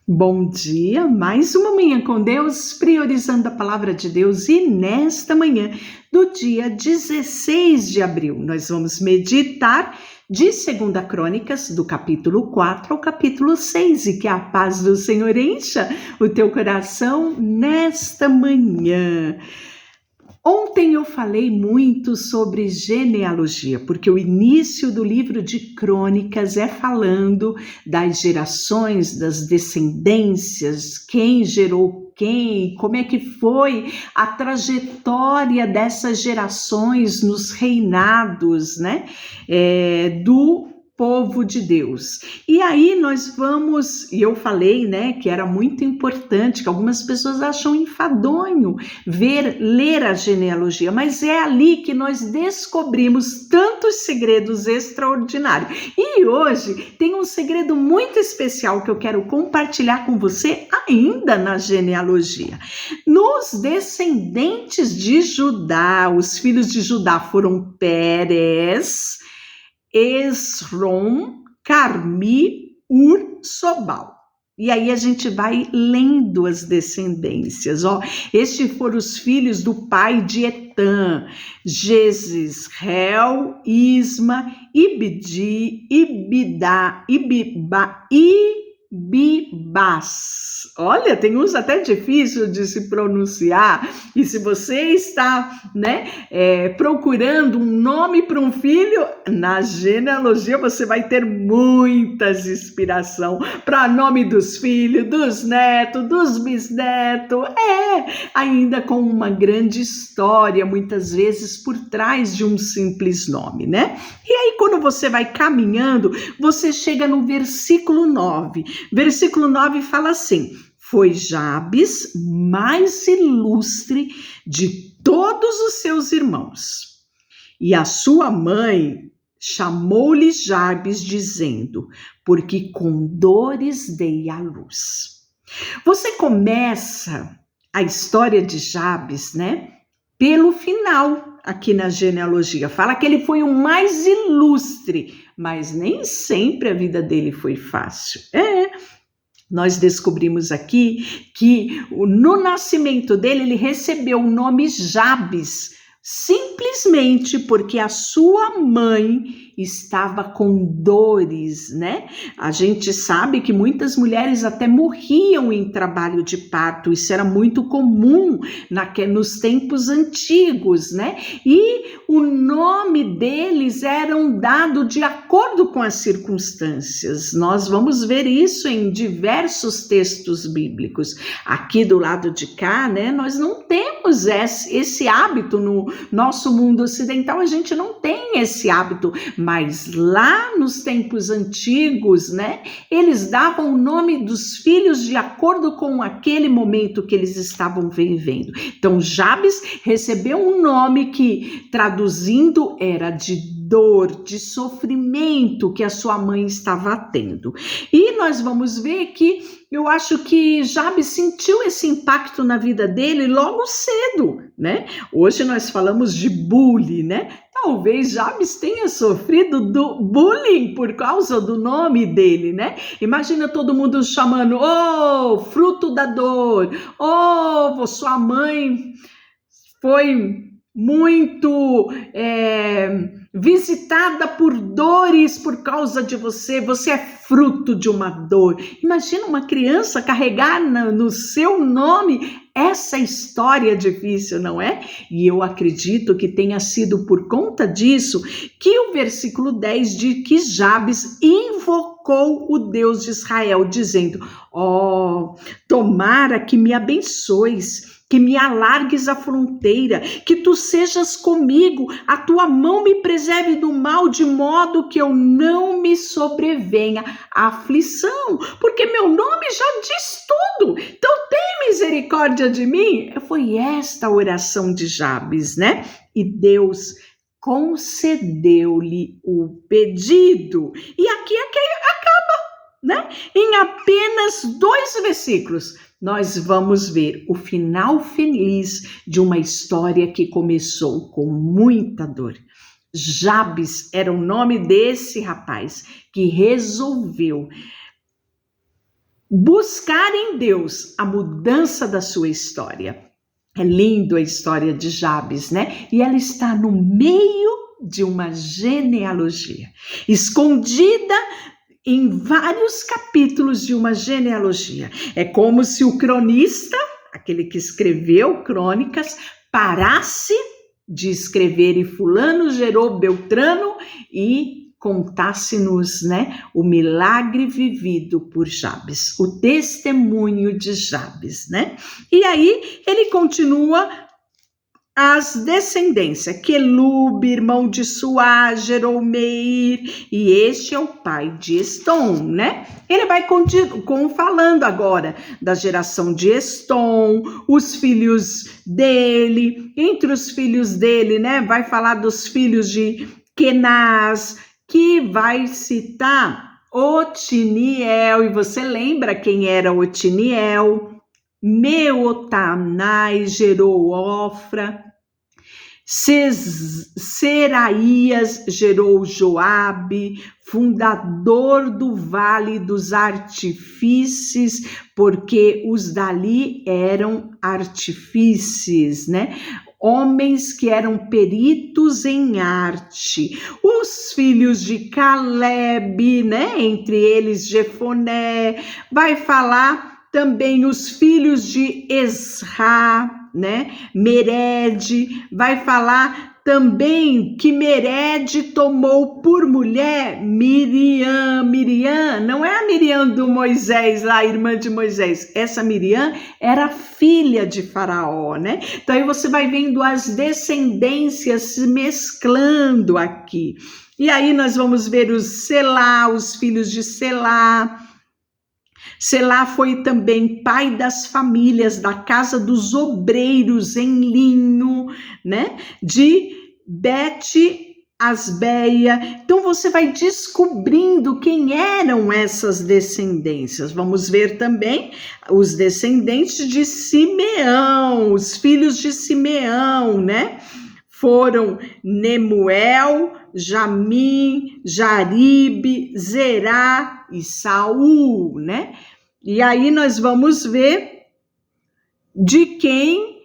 Bom dia, mais uma manhã com Deus, priorizando a palavra de Deus, e nesta manhã do dia 16 de abril, nós vamos meditar de 2 Crônicas, do capítulo 4 ao capítulo 6, e que a paz do Senhor encha o teu coração nesta manhã. Ontem eu falei muito sobre genealogia, porque o início do livro de Crônicas é falando das gerações, das descendências, quem gerou quem, como é que foi a trajetória dessas gerações nos reinados, né, do povo de Deus. E aí nós vamos, e eu falei, né, que era muito importante, que algumas pessoas acham enfadonho ler a genealogia, mas é ali que nós descobrimos tantos segredos extraordinários. E hoje tem um segredo muito especial que eu quero compartilhar com você ainda na genealogia. Nos descendentes de Judá, os filhos de Judá foram Pérez, Esrom, Carmi, Ur, Sobal. E aí a gente vai lendo as descendências. Estes foram os filhos do pai de Etã: Jezreel, Isma, Ibdi, Ibidá, Ibibás. Olha, tem uns até difícil de se pronunciar. E se você está, procurando um nome para um filho, na genealogia você vai ter muitas inspiração para nome dos filhos, dos netos, dos bisnetos. Ainda com uma grande história, muitas vezes por trás de um simples nome, né? E aí, quando você vai caminhando, você chega no versículo 9. Versículo 9 fala assim: foi Jabes mais ilustre de todos os seus irmãos, e a sua mãe chamou-lhe Jabes, dizendo: porque com dores dei à luz. Você começa a história de Jabes, né, pelo final aqui na genealogia. Fala que ele foi o mais ilustre, mas nem sempre a vida dele foi fácil. Nós descobrimos aqui que no nascimento dele, ele recebeu o nome Jabes, simplesmente porque a sua mãe estava com dores, né? A gente sabe que muitas mulheres até morriam em trabalho de parto, isso era muito comum nos tempos antigos, né? E o nome deles eram dado de acordo com as circunstâncias. Nós vamos ver isso em diversos textos bíblicos. Aqui do lado de cá, né, nós não temos esse hábito no nosso mundo ocidental, a gente não tem esse hábito, mas lá nos tempos antigos, né, eles davam o nome dos filhos de acordo com aquele momento que eles estavam vivendo. Então, Jabes recebeu um nome que, traduzindo, era de dor, de sofrimento que a sua mãe estava tendo. E nós vamos ver que eu acho que Jabes sentiu esse impacto na vida dele logo cedo, né? Hoje nós falamos de bullying, né? Talvez Jabes tenha sofrido do bullying por causa do nome dele, né? Imagina todo mundo chamando: fruto da dor, sua mãe foi muito visitada por dores por causa de você, você é fruto de uma dor. Imagina uma criança carregar no seu nome essa história difícil, não é? E eu acredito que tenha sido por conta disso que o versículo 10 diz que Jabes invocou o Deus de Israel, dizendo: tomara que me abençoes, que me alargues a fronteira, que tu sejas comigo, a tua mão me preserve do mal, de modo que eu não me sobrevenha a aflição, porque meu nome já diz tudo, então tem misericórdia de mim. Foi esta a oração de Jabes, né? E Deus concedeu-lhe o pedido. E aqui acaba, né? Em apenas 2 versículos, nós vamos ver o final feliz de uma história que começou com muita dor. Jabes era o nome desse rapaz que resolveu buscar em Deus a mudança da sua história. É lindo a história de Jabes, né? E ela está no meio de uma genealogia, escondida em vários capítulos de uma genealogia. É como se o cronista, aquele que escreveu crônicas, parasse de escrever e fulano gerou Beltrano e contasse-nos, né, o milagre vivido por Jabes, o testemunho de Jabes, né? E aí ele continua as descendências. Quelube, irmão de Suá, gerou Meir, e este é o pai de Estom, né? Ele vai falando agora da geração de Estom, os filhos dele, entre os filhos dele, né? Vai falar dos filhos de Kenaz, que vai citar Otiniel, e você lembra quem era Otiniel? Meotanai gerou Ofra, Seraías gerou Joabe, fundador do Vale dos Artífices, porque os dali eram artífices, né? Homens que eram peritos em arte. Os filhos de Caleb, né? Entre eles Jefoné, vai falar também os filhos de Esra, né? Mered, vai falar também que Mered tomou por mulher Miriam. Miriam não é a Miriam do Moisés, lá, irmã de Moisés. Essa Miriam era filha de Faraó, né? Então aí você vai vendo as descendências se mesclando aqui. E aí nós vamos ver os Selá, os filhos de Selá. Selá foi também pai das famílias da casa dos obreiros em linho, né? De Bet-Asbeia. Então você vai descobrindo quem eram essas descendências. Vamos ver também os descendentes de Simeão, os filhos de Simeão, né? Foram Nemuel, Jamim, Jaribe, Zerá e Saul, né? E aí nós vamos ver de quem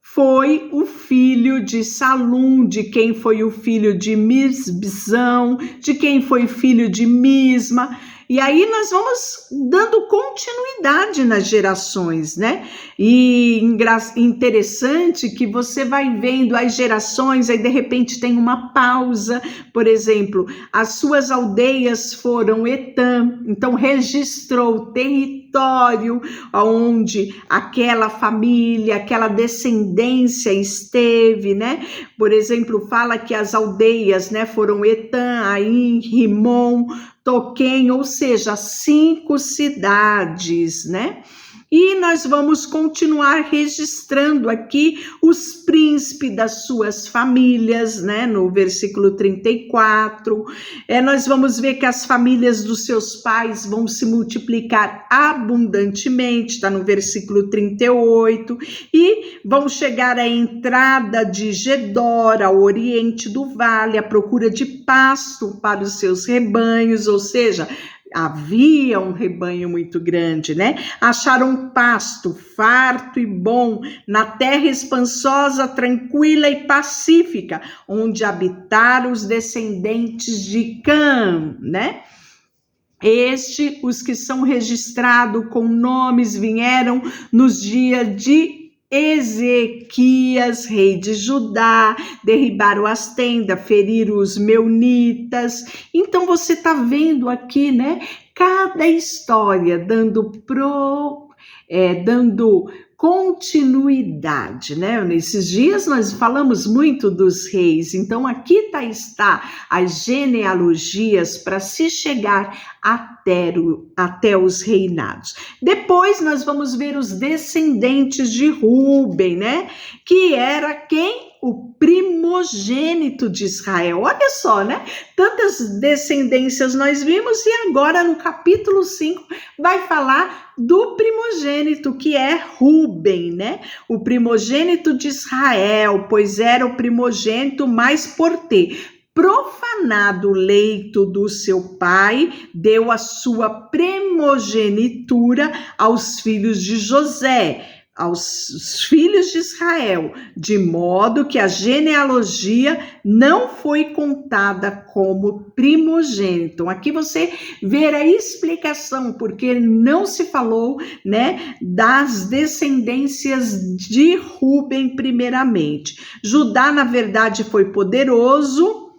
foi o filho de Salum, de quem foi o filho de Misbizão, de quem foi filho de Misma. E aí nós vamos dando continuidade nas gerações, né? E interessante que você vai vendo as gerações, aí de repente tem uma pausa. Por exemplo, as suas aldeias foram Etã, então registrou o território onde aquela família, aquela descendência esteve, né? Por exemplo, fala que as aldeias, né, foram Etã, Aim, Rimon, Toquém, ou seja, 5 cidades, né? E nós vamos continuar registrando aqui os príncipes das suas famílias, né? No versículo 34. Nós vamos ver que as famílias dos seus pais vão se multiplicar abundantemente, está no versículo 38. E vão chegar à entrada de Gedor, ao oriente do vale, à procura de pasto para os seus rebanhos, ou seja, havia um rebanho muito grande, né? Acharam pasto farto e bom na terra expansosa, tranquila e pacífica, onde habitaram os descendentes de Cã, né? Os que são registrados com nomes vieram nos dias de Ezequias, rei de Judá, derribaram as tendas, feriram os meunitas. Então você está vendo aqui, né? Cada história dando continuidade, né? Nesses dias nós falamos muito dos reis, então aqui está as genealogias para se chegar até os reinados. Depois nós vamos ver os descendentes de Rúben, né? Que era quem? O primogênito de Israel. Olha só, né? Tantas descendências nós vimos, e agora no capítulo 5 vai falar do primogênito, que é Rúben, né? O primogênito de Israel, pois era o primogênito mais por ter profanado o leito do seu pai, deu a sua primogenitura aos filhos de José, aos filhos de Israel, de modo que a genealogia não foi contada como primogênito. Então, aqui você vê a explicação, porque não se falou, né, das descendências de Rúben primeiramente. Judá, na verdade, foi poderoso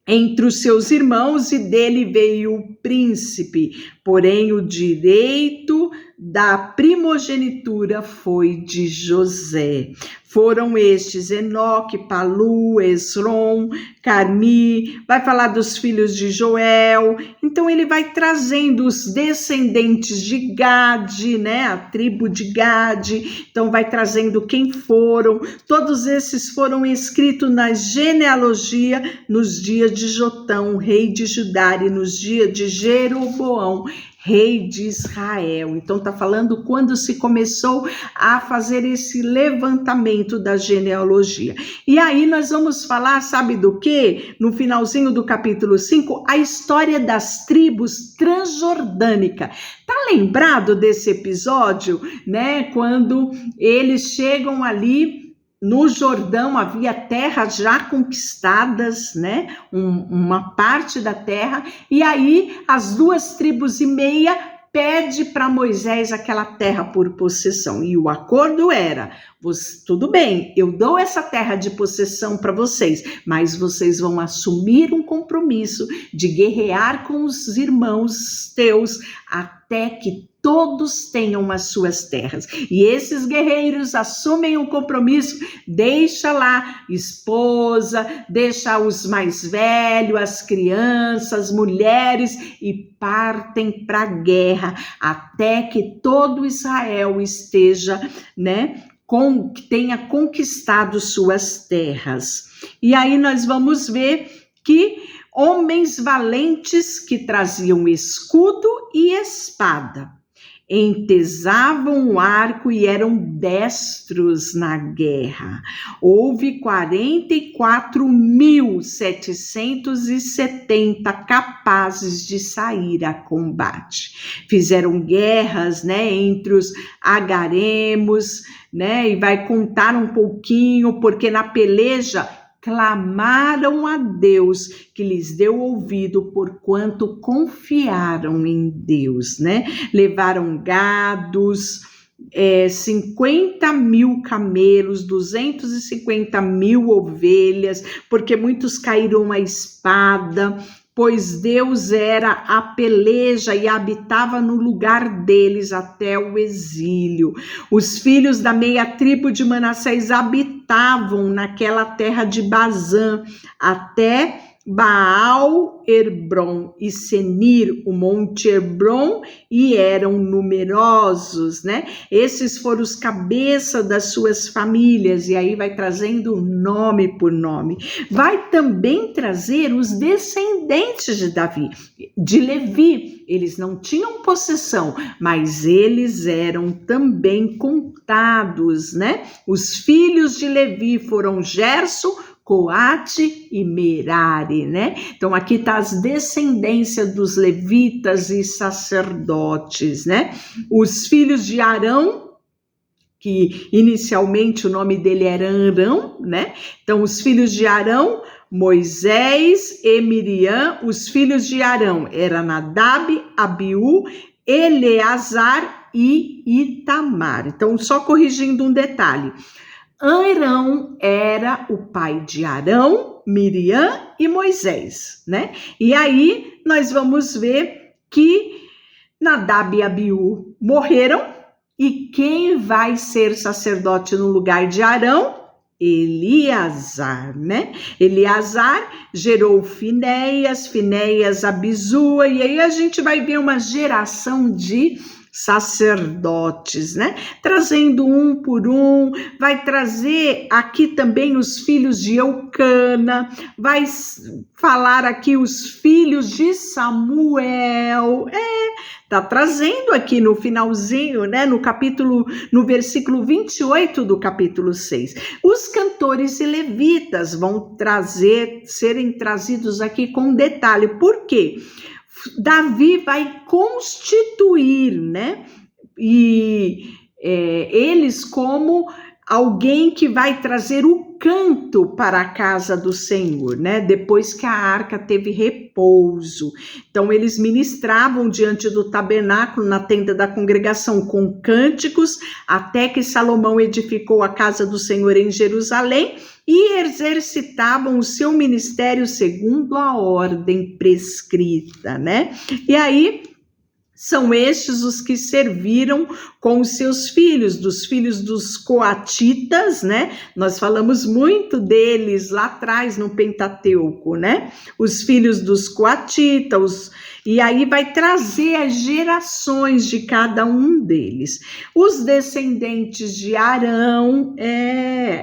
entre os seus irmãos, e dele veio o príncipe, porém o direito da primogenitura foi de José. Foram estes Enoque, Palu, Esrom, Carmi, vai falar dos filhos de Joel. Então ele vai trazendo os descendentes de Gade, né, a tribo de Gade. Então vai trazendo quem foram. Todos esses foram escritos na genealogia nos dias de Jotão, rei de Judá, e nos dias de Jeroboão, rei de Israel. Então está falando quando se começou a fazer esse levantamento da genealogia. E aí nós vamos falar, sabe do quê? No finalzinho do capítulo 5, a história das tribos transjordânicas. Tá lembrado desse episódio, né? Quando eles chegam ali no Jordão, havia terras já conquistadas, né? Uma parte da terra, e aí as 2,5 tribos pede para Moisés aquela terra por possessão. E o acordo era: tudo bem, eu dou essa terra de possessão para vocês, mas vocês vão assumir um compromisso de guerrear com os irmãos teus até que todos tenham as suas terras. E esses guerreiros assumem um compromisso, deixa lá esposa, deixa os mais velhos, as crianças, mulheres, e partem para a guerra até que todo Israel esteja, né, que tenha conquistado suas terras. E aí nós vamos ver que homens valentes que traziam escudo e espada, entesavam o arco e eram destros na guerra. Houve 44.770 capazes de sair a combate. Fizeram guerras, né, entre os agaremos, né, e vai contar um pouquinho, porque na peleja clamaram a Deus, que lhes deu ouvido, porquanto confiaram em Deus, né? Levaram gados, 50.000 camelos, 250.000 ovelhas, porque muitos caíram à espada, pois Deus era a peleja e habitava no lugar deles até o exílio. Os filhos da meia tribo de Manassés habitavam naquela terra de Bazã, até Baal, Hebron e Senir, o monte Hebron, e eram numerosos, né? Esses foram os cabeças das suas famílias, e aí vai trazendo nome por nome. Vai também trazer os descendentes de Davi, de Levi. Eles não tinham possessão, mas eles eram também contados, né? Os filhos de Levi foram Gerson, Coate e Merari, né? Então aqui está as descendências dos levitas e sacerdotes, né? Os filhos de Arão, que inicialmente o nome dele era Arão, né? Então os filhos de Arão, Moisés e Miriam. Os filhos de Arão eram Nadab, Abiú, Eleazar e Itamar. Então só corrigindo um detalhe: Arão era o pai de Arão, Miriam e Moisés, né? E aí nós vamos ver que Nadab e Abiú morreram, e quem vai ser sacerdote no lugar de Arão? Eleazar, né? Eleazar gerou Finéias, Finéias Abisua, e aí a gente vai ver uma geração de sacerdotes, né? Trazendo um por um, vai trazer aqui também os filhos de Eucana, vai falar aqui os filhos de Samuel, tá trazendo aqui no finalzinho, né, no versículo 28 do capítulo 6. Os cantores e levitas vão serem trazidos aqui com detalhe. Por quê? Davi vai constituir, né? Eles como alguém que vai trazer o canto para a casa do Senhor, né? Depois que a arca teve repouso. Então, eles ministravam diante do tabernáculo, na tenda da congregação, com cânticos, até que Salomão edificou a casa do Senhor em Jerusalém, e exercitavam o seu ministério segundo a ordem prescrita, né? E aí, são estes os que serviram com os seus filhos, dos filhos dos coatitas, né? Nós falamos muito deles lá atrás no Pentateuco, né? Os filhos dos coatitas, e aí vai trazer as gerações de cada um deles. Os descendentes de Arão,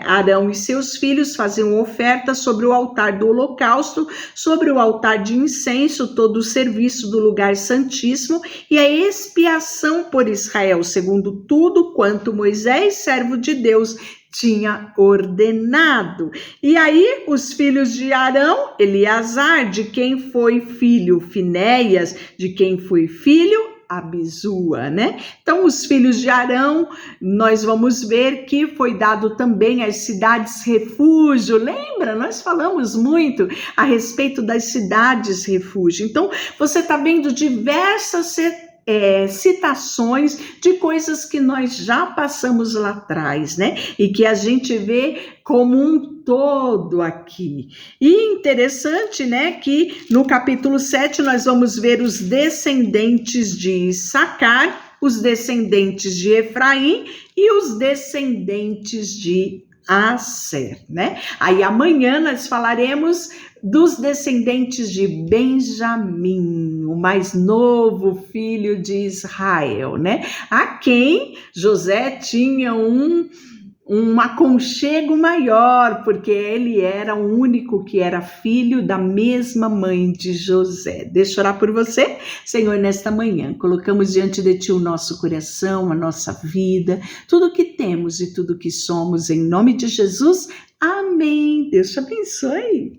Arão e seus filhos faziam oferta sobre o altar do holocausto, sobre o altar de incenso, todo o serviço do lugar santíssimo, e a expiação por Israel, segundo tudo quanto Moisés, servo de Deus, tinha ordenado. E aí os filhos de Arão, Eleazar, de quem foi filho Finéias, de quem foi filho Abisua, né? Então os filhos de Arão, nós vamos ver que foi dado também às cidades refúgio. Lembra? Nós falamos muito a respeito das cidades refúgio. Então você está vendo diversas citações de coisas que nós já passamos lá atrás, né? E que a gente vê como um todo aqui. E interessante, né, que no capítulo 7 nós vamos ver os descendentes de Issacar, os descendentes de Efraim e os descendentes de Aser, né? Aí amanhã nós falaremos dos descendentes de Benjamim, o mais novo filho de Israel, né? A quem José tinha um aconchego maior, porque ele era o único que era filho da mesma mãe de José. Deixa eu orar por você, Senhor, nesta manhã. Colocamos diante de Ti o nosso coração, a nossa vida, tudo que temos e tudo que somos, em nome de Jesus. Amém. Deus te abençoe.